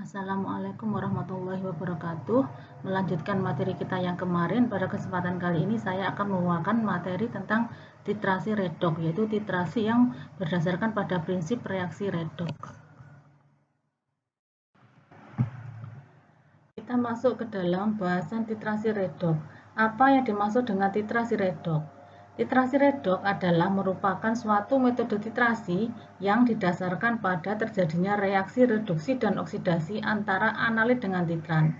Assalamualaikum warahmatullahi wabarakatuh. Melanjutkan materi kita yang kemarin, pada kesempatan kali ini saya akan membawakan materi tentang titrasi redoks, yaitu titrasi yang berdasarkan pada prinsip reaksi redoks. Kita masuk ke dalam bahasan titrasi redoks. Apa yang dimaksud dengan titrasi redoks? Titrasi redoks adalah merupakan suatu metode titrasi yang didasarkan pada terjadinya reaksi reduksi dan oksidasi antara analit dengan titran.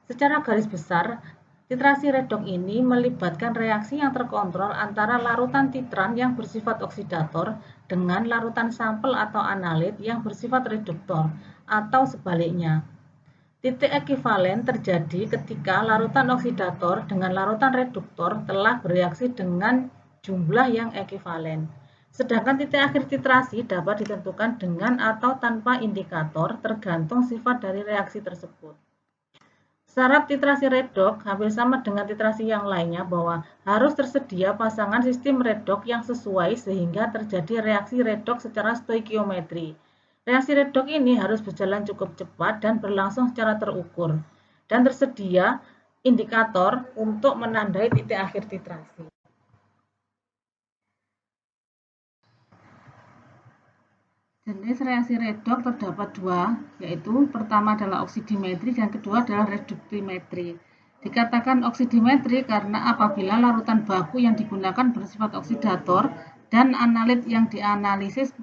Secara garis besar, titrasi redoks ini melibatkan reaksi yang terkontrol antara larutan titran yang bersifat oksidator dengan larutan sampel atau analit yang bersifat reduktor, atau sebaliknya. Titik ekivalen terjadi ketika larutan oksidator dengan larutan reduktor telah bereaksi dengan jumlah yang ekivalen. Sedangkan titik akhir titrasi dapat ditentukan dengan atau tanpa indikator tergantung sifat dari reaksi tersebut. Syarat titrasi redoks hampir sama dengan titrasi yang lainnya, bahwa harus tersedia pasangan sistem redoks yang sesuai sehingga terjadi reaksi redoks secara stoikiometri. Reaksi redoks ini harus berjalan cukup cepat dan berlangsung secara terukur, dan tersedia indikator untuk menandai titik akhir titrasi. Jenis reaksi redoks terdapat dua, yaitu pertama adalah oksidimetri dan kedua adalah reduktimetri. Dikatakan oksidimetri karena apabila larutan baku yang digunakan bersifat oksidator dan analit yang dianalisis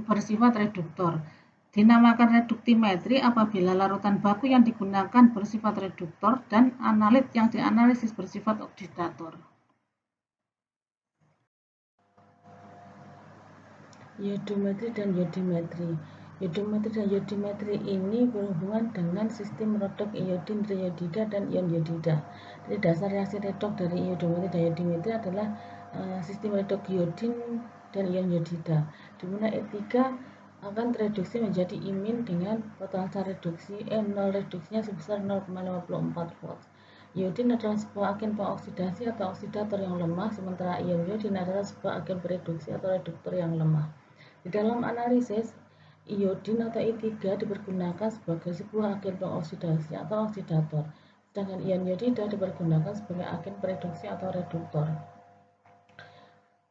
bersifat reduktor. Dinamakan reduktimetri apabila larutan baku yang digunakan bersifat reduktor dan analit yang dianalisis bersifat oksidator. Iodometri dan yodimetri. Iodometri dan yodimetri ini berhubungan dengan sistem redoks iodin, triiodida, dan ion yodida. Jadi dasar reaksi redoks dari iodometri dan yodimetri adalah sistem redoks iodin dan ion yodida, di mana E3 akan tereduksi menjadi imin dengan potensial reduksi nol reduksinya sebesar 0,54 volt. Iodin adalah sebuah agen pengoksidasi atau oksidator yang lemah, sementara ion yodin adalah sebuah agen pereduksi atau reduktor yang lemah. Di dalam analisis, iodin atau I3 dipergunakan sebagai sebuah agen pengoksidasi atau oksidator, sedangkan ion yodida dipergunakan sebagai agen pereduksi atau reduktor.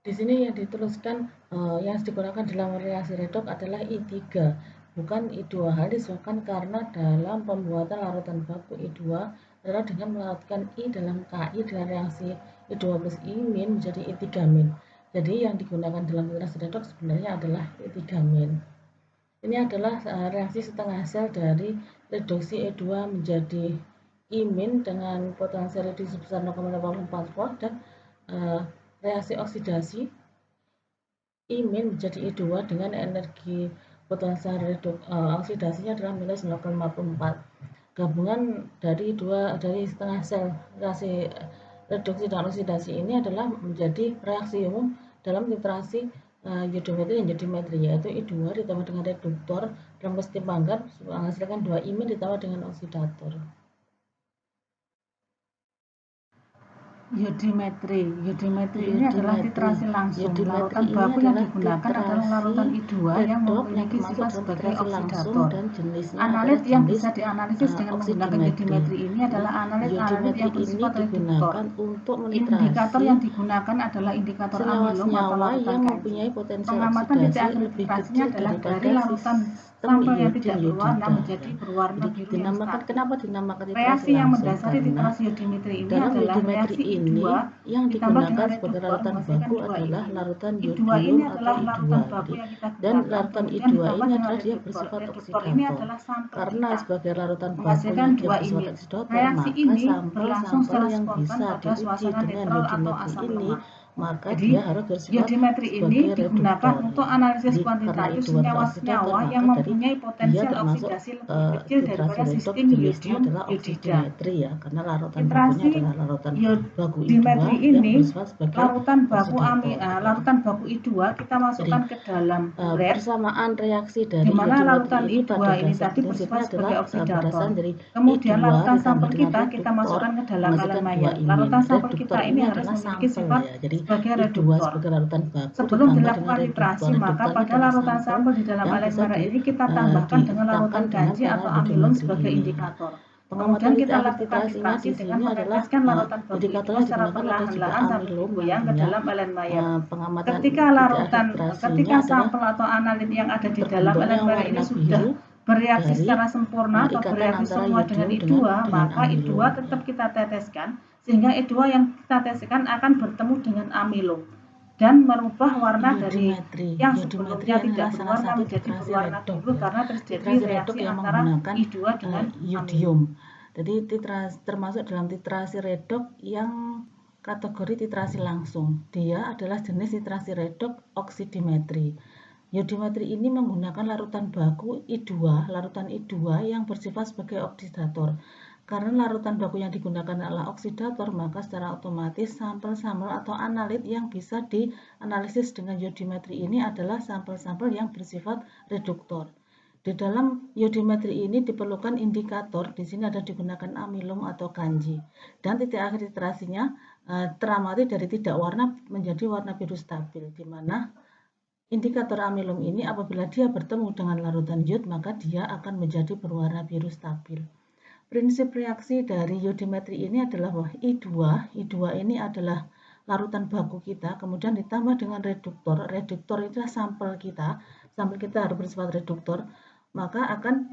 Di sini yang dituliskan yang digunakan dalam reaksi redoks adalah I3, bukan I2. Hal disebabkan karena dalam pembuatan larutan baku I2 adalah dengan melarutkan I dalam KI dengan reaksi I2 plus I min menjadi I3 min. Jadi yang digunakan dalam reaksi redoks sebenarnya adalah I3 min. Ini adalah reaksi setengah sel dari reduksi E2 menjadi I min dengan potensial reduksi sebesar 0,84 volt dan reaksi oksidasi I min menjadi I2 dengan energi potensial oksidasinya adalah minus 0,54. Gabungan dari setengah sel reaksi reduksi dan oksidasi ini adalah menjadi reaksi umum dalam titrasi iodometri dan yodimetri, yaitu I2 ditambah dengan reduktor dalam kesetimbangan menghasilkan 2 I min ditambah dengan oksidator. Yodimetri ini adalah titrasi langsung. Larutan baku yang digunakan adalah larutan I2 yang memiliki sifat sebagai oksidator. Analit yang bisa dianalisis dengan menggunakan yodimetri ini adalah analit yang bersifat reduktor. Indikator yang digunakan adalah indikator amilum atau larutan kanji. Pengamatan titik akhir titrasinya adalah dari larutan sampel yang tidak berwarna menjadi berwarna biru yang stabil. Reaksi yang mendasari titrasi yodimetri ini adalah reaksi I2 yang digunakan sebagai larutan baku adalah larutan yodium atau I2. Dan larutan I2 ini adalah dia bersifat oksidator. Karena sebagai larutan baku yang dia bersifat oksidator, maka sampel-sampel yang bisa diuji dengan yodimetri ini maka dia harus bersifat yodimetri ini digunakan untuk analisis kuantitatif senyawa-senyawa yang mempunyai potensial oksidasi lebih kecil daripada sistem iodium yodida. Ya, karena larutan bakunya adalah larutan baku I2 yang bersifat sebagai larutan baku I2 kita masukkan ke dalam persamaan reaksi dari di mana larutan ini I2 ini tadi bersifat sebagai oksidator. dari Kemudian I2 larutan sampel ditambah dengan kita reduktor masukkan ke dalam menghasilkan elemen maya. 2 I min. Larutan sampel Reduktor kita ini harus memiliki sampel sifat ya. Jadi sebagai I2 reduktor. sebagai larutan baku Sebelum ditambah dilakukan dengan titrasi, reduktor. maka Reduktor pada adalah larutan sampel di dalam yang alen bisa merah ini kita tambahkan dengan larutan ditetapkan dengan kanji cara atau amilum yodimetri sebagai ini. indikator. Pengamatan Kemudian titik kita akhir lakukan titrasinya titrasi di dengan sini adalah meneteskan larutan baku I2 indikatornya secara digunakan adalah juga perlahan-lahan sampai amilum digoyang ke nantinya. dalam alen Mayer. Pengamatan Ketika titik larutan, akhir titrasinya ketika adalah sampel atau analit yang ada di dalam terbentuknya alen Mayer ini warna sudah biru bereaksi dari secara sempurna atau ikatan bereaksi antara semua dengan yodium I2, maka I2 amilum, tetap kita teteskan, sehingga I2 yang kita teteskan akan bertemu dengan amilum dan merubah warna dari yang sebelumnya tidak berwarna menjadi berwarna biru karena terjadi reaksi antara I2 dengan yodium. Jadi termasuk dalam titrasi redoks yang kategori titrasi langsung. Dia adalah jenis titrasi redoks oksidimetri. Yodimetri ini menggunakan larutan baku I2, larutan I2 yang bersifat sebagai oksidator. Karena larutan baku yang digunakan adalah oksidator, maka secara otomatis sampel-sampel atau analit yang bisa dianalisis dengan yodimetri ini adalah sampel-sampel yang bersifat reduktor. Di dalam yodimetri ini diperlukan indikator, di sini ada digunakan amilum atau kanji. Dan titik akhir titrasinya teramati dari tidak warna menjadi warna biru stabil, di mana indikator amilum ini apabila dia bertemu dengan larutan yod, maka dia akan menjadi berwarna biru stabil. Prinsip reaksi dari yodimetri ini adalah bahwa I2 ini adalah larutan baku kita, kemudian ditambah dengan reduktor. Reduktor itu adalah sampel kita harus bersifat reduktor, maka akan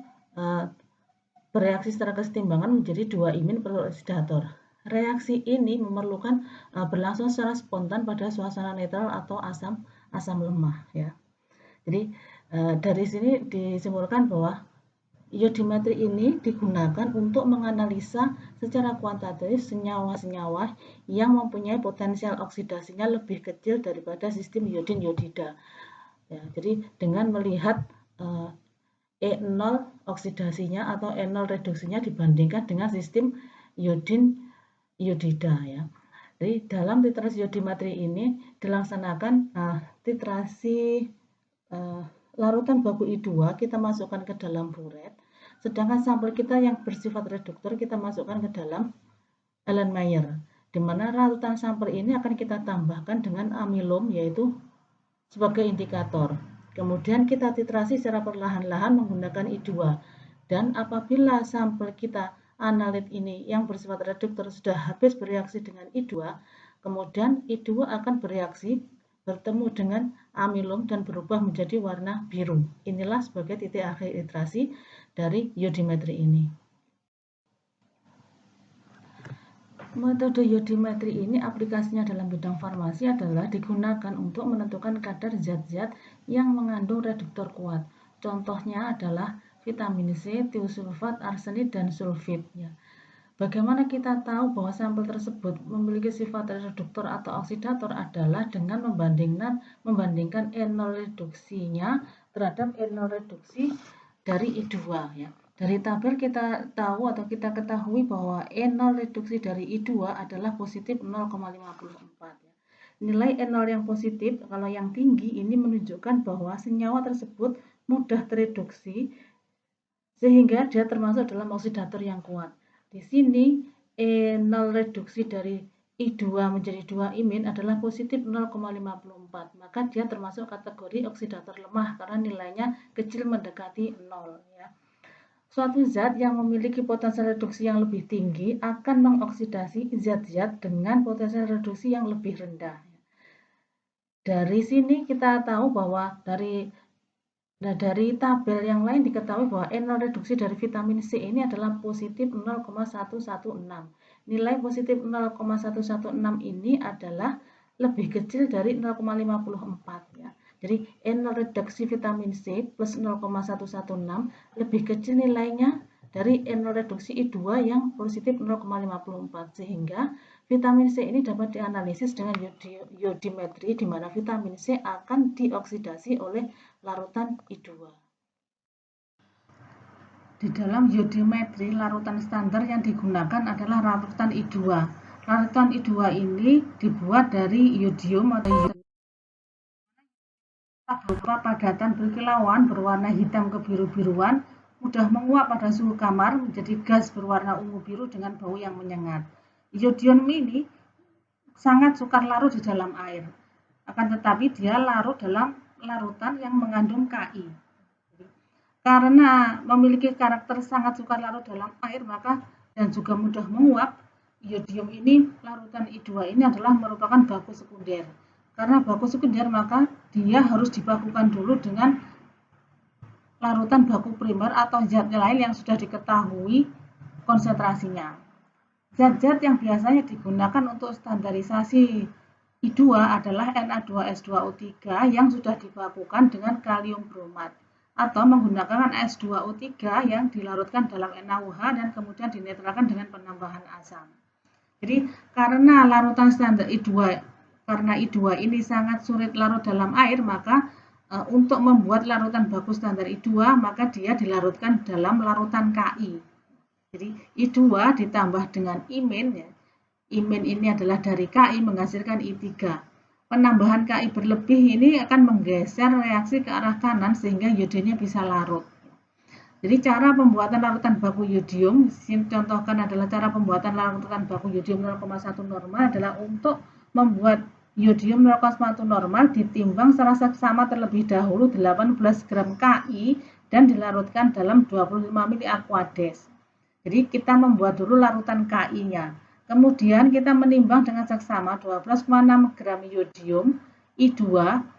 bereaksi secara kesetimbangan menjadi 2 imin per oksidator. Reaksi ini memerlukan berlangsung secara spontan pada suasana netral atau asam lemah, ya. Jadi dari sini disimpulkan bahwa yodimetri ini digunakan untuk menganalisa secara kuantitatif senyawa-senyawa yang mempunyai potensial oksidasinya lebih kecil daripada sistem iodin-yodida. Ya, jadi dengan melihat E0 oksidasinya atau E0 reduksinya dibandingkan dengan sistem iodin-yodida, ya. Jadi dalam titrasi yodimetri ini dilaksanakan titrasi larutan baku I2 kita masukkan ke dalam buret, sedangkan sampel kita yang bersifat reduktor kita masukkan ke dalam alen Mayer, di mana larutan sampel ini akan kita tambahkan dengan amilum yaitu sebagai indikator. Kemudian kita titrasi secara perlahan-lahan menggunakan I2, dan apabila sampel kita analit ini yang bersifat reduktor sudah habis bereaksi dengan I2, kemudian I2 akan bereaksi bertemu dengan amilum dan berubah menjadi warna biru. Inilah sebagai titik akhir titrasi dari yodimetri ini. Metode yodimetri ini aplikasinya dalam bidang farmasi adalah digunakan untuk menentukan kadar zat-zat yang mengandung reduktor kuat. Contohnya adalah vitamin C, tiosulfat, arsenit, dan sulfit. Ya. Bagaimana kita tahu bahwa sampel tersebut memiliki sifat reduktor atau oksidator adalah dengan membandingkan E0 reduksinya terhadap E0 reduksi dari I2, ya. Dari tabel kita tahu atau kita ketahui bahwa E0 reduksi dari I2 adalah positif 0,54, ya. Nilai E0 yang positif kalau yang tinggi ini menunjukkan bahwa senyawa tersebut mudah tereduksi sehingga dia termasuk dalam oksidator yang kuat. Di sini E0 reduksi dari I2 menjadi 2 imin adalah positif 0,54, maka dia termasuk kategori oksidator lemah karena nilainya kecil mendekati 0, ya. Suatu zat yang memiliki potensial reduksi yang lebih tinggi akan mengoksidasi zat-zat dengan potensial reduksi yang lebih rendah. Dari sini kita tahu bahwa dari tabel yang lain diketahui bahwa E0 reduksi dari vitamin C ini adalah positif 0,116. Nilai positif 0,116 ini adalah lebih kecil dari 0,54, ya. Jadi E0 reduksi vitamin C plus 0,116 lebih kecil nilainya dari E0 reduksi I2 yang positif 0,54, sehingga vitamin C ini dapat dianalisis dengan yodimetri di mana vitamin C akan dioksidasi oleh larutan I2. Di dalam yodimetri, larutan standar yang digunakan adalah larutan I2. Larutan I2 ini dibuat dari yodium atau berupa padatan berkilauan berwarna hitam kebiru-biruan, mudah menguap pada suhu kamar menjadi gas berwarna ungu biru dengan bau yang menyengat. Yodium ini sangat sukar larut di dalam air. Akan tetapi dia larut dalam larutan yang mengandung Ki. Karena memiliki karakter sangat sukar larut dalam air, maka dan juga mudah menguap, iodium ini, larutan I2 ini adalah merupakan baku sekunder. Karena baku sekunder, maka dia harus dibakukan dulu dengan larutan baku primer atau zat lain yang sudah diketahui konsentrasinya. Zat-zat yang biasanya digunakan untuk standarisasi I2 adalah Na2S2O3 yang sudah dibakukan dengan kalium bromat atau menggunakan S2O3 yang dilarutkan dalam NaOH dan kemudian dinetralkan dengan penambahan asam. Jadi karena larutan standar I2 karena I2 ini sangat sulit larut dalam air, maka untuk membuat larutan baku standar I2 maka dia dilarutkan dalam larutan Ki. Jadi I2 ditambah dengan imin, ya. Imin ini adalah dari Ki menghasilkan I3. Penambahan Ki berlebih ini akan menggeser reaksi ke arah kanan sehingga iodinnya bisa larut. Jadi cara pembuatan larutan baku yodium, contohkan adalah cara pembuatan larutan baku yodium 0,1 normal adalah untuk membuat yodium 0,1 normal ditimbang secara seksama terlebih dahulu 18 gram Ki dan dilarutkan dalam 25 ml aquades. Jadi kita membuat dulu larutan Ki-nya. Kemudian kita menimbang dengan seksama 12,6 gram yodium I2.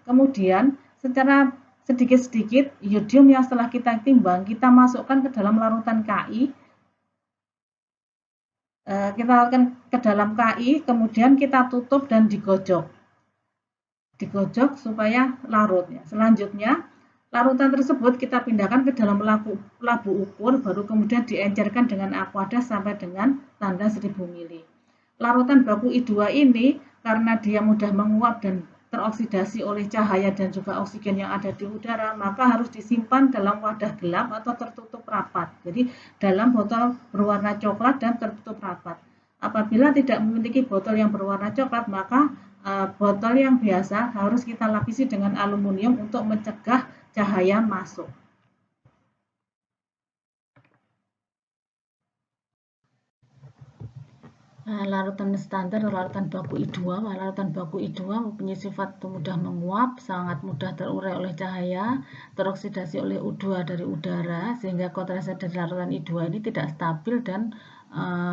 Kemudian secara sedikit-sedikit yodium yang setelah kita timbang kita masukkan ke dalam larutan Ki. Kita masukkan ke dalam Ki, kemudian kita tutup dan digojok. Digojok supaya larut. Selanjutnya larutan tersebut kita pindahkan ke dalam labu ukur, baru kemudian diencerkan dengan aquedas sampai dengan tanda 1000 ml. Larutan baku I2 ini karena dia mudah menguap dan teroksidasi oleh cahaya dan juga oksigen yang ada di udara, maka harus disimpan dalam wadah gelap atau tertutup rapat. Jadi dalam botol berwarna coklat dan tertutup rapat. Apabila tidak memiliki botol yang berwarna coklat, maka botol yang biasa harus kita lapisi dengan aluminium untuk mencegah cahaya masuk. Larutan standar larutan baku I2. Larutan baku I2 mempunyai sifat mudah menguap, sangat mudah terurai oleh cahaya, teroksidasi oleh O2 dari udara, sehingga konsentrasi dari larutan I2 ini tidak stabil dan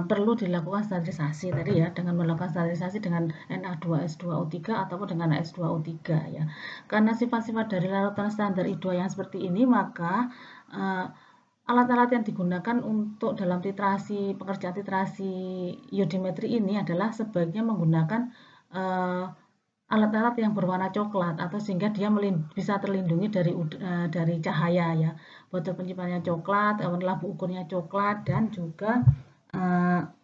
perlu dilakukan standarisasi tadi ya, dengan melakukan standarisasi dengan Na2S2O3 ataupun dengan S2O3 ya. Karena sifat-sifat dari larutan standar I2 yang seperti ini, maka alat-alat yang digunakan untuk dalam titrasi, pengerjaan titrasi iodimetri ini adalah sebaiknya menggunakan alat-alat yang berwarna coklat atau sehingga dia bisa terlindungi dari cahaya ya. Botol penyimpanannya coklat, labu ukurnya coklat, dan juga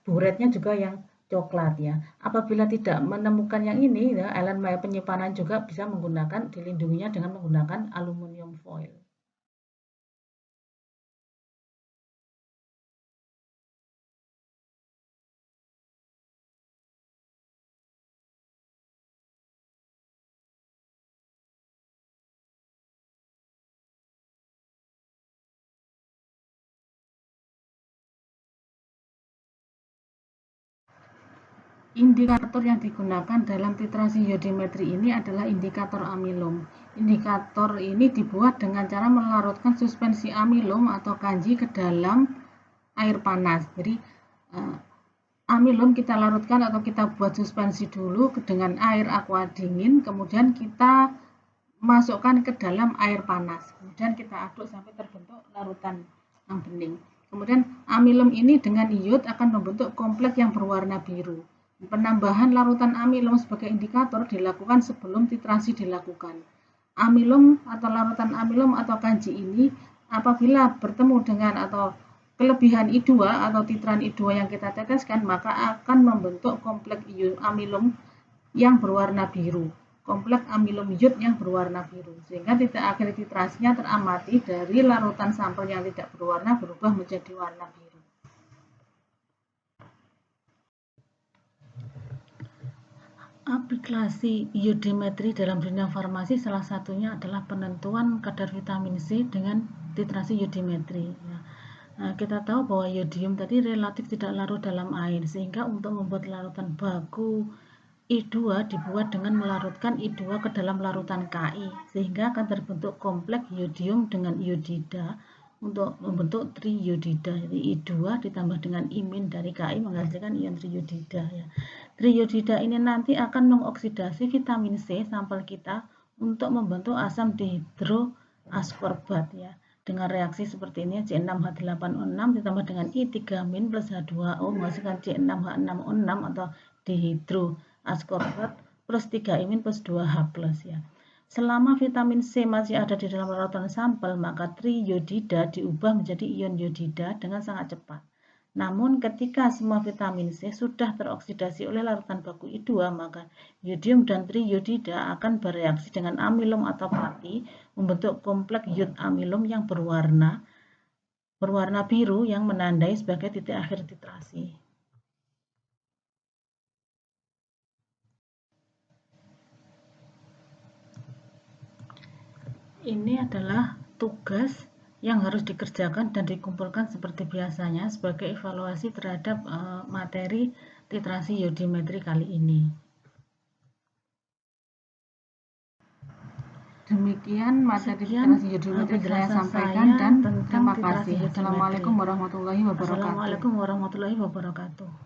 buretnya juga yang coklat ya. Apabila tidak menemukan yang ini, ya, elemen penyimpanan juga bisa menggunakan dilindunginya dengan menggunakan aluminium foil. Indikator yang digunakan dalam titrasi iodimetri ini adalah indikator amilum. Indikator ini dibuat dengan cara melarutkan suspensi amilum atau kanji ke dalam air panas. Jadi amilum kita larutkan atau kita buat suspensi dulu dengan air aqua dingin, kemudian kita masukkan ke dalam air panas. Kemudian kita aduk sampai terbentuk larutan yang bening. Kemudian amilum ini dengan iod akan membentuk kompleks yang berwarna biru. Penambahan larutan amilum sebagai indikator dilakukan sebelum titrasi dilakukan. Amilum atau larutan amilum atau kanji ini apabila bertemu dengan atau kelebihan I2 atau titran I2 yang kita teteskan, maka akan membentuk kompleks amilum yang berwarna biru. Kompleks amilum iod yang berwarna biru. Sehingga titik akhir titrasinya teramati dari larutan sampel yang tidak berwarna berubah menjadi warna biru. Aplikasi iodimetri dalam dunia farmasi salah satunya adalah penentuan kadar vitamin C dengan titrasi iodimetri. Nah, kita tahu bahwa iodium tadi relatif tidak larut dalam air, sehingga untuk membuat larutan baku I2 dibuat dengan melarutkan I2 ke dalam larutan Ki, sehingga akan terbentuk kompleks iodium dengan iodida untuk membentuk triiodida. Jadi I2 ditambah dengan imin dari Ki menghasilkan ion triiodida ya. Triiodida ini nanti akan mengoksidasi vitamin C sampel kita untuk membentuk asam dihidroaskorbat ya. Dengan reaksi seperti ini C6H8O6 ditambah dengan I3- plus H2O menghasilkan C6H6O6 atau dihidroaskorbat plus 3-imin plus 2H+. Ya. Selama vitamin C masih ada di dalam larutan sampel, maka triiodida diubah menjadi ion iodida dengan sangat cepat. Namun ketika semua vitamin C sudah teroksidasi oleh larutan baku I2, maka iodium dan triiodida akan bereaksi dengan amilum atau pati membentuk kompleks iod amilum yang berwarna biru yang menandai sebagai titik akhir titrasi. Ini adalah tugas yang harus dikerjakan dan dikumpulkan seperti biasanya sebagai evaluasi terhadap materi titrasi iodimetri kali ini. Demikian materi titrasi iodimetri saya sampaikan dan terima kasih. Assalamualaikum warahmatullahi wabarakatuh. Assalamualaikum warahmatullahi wabarakatuh.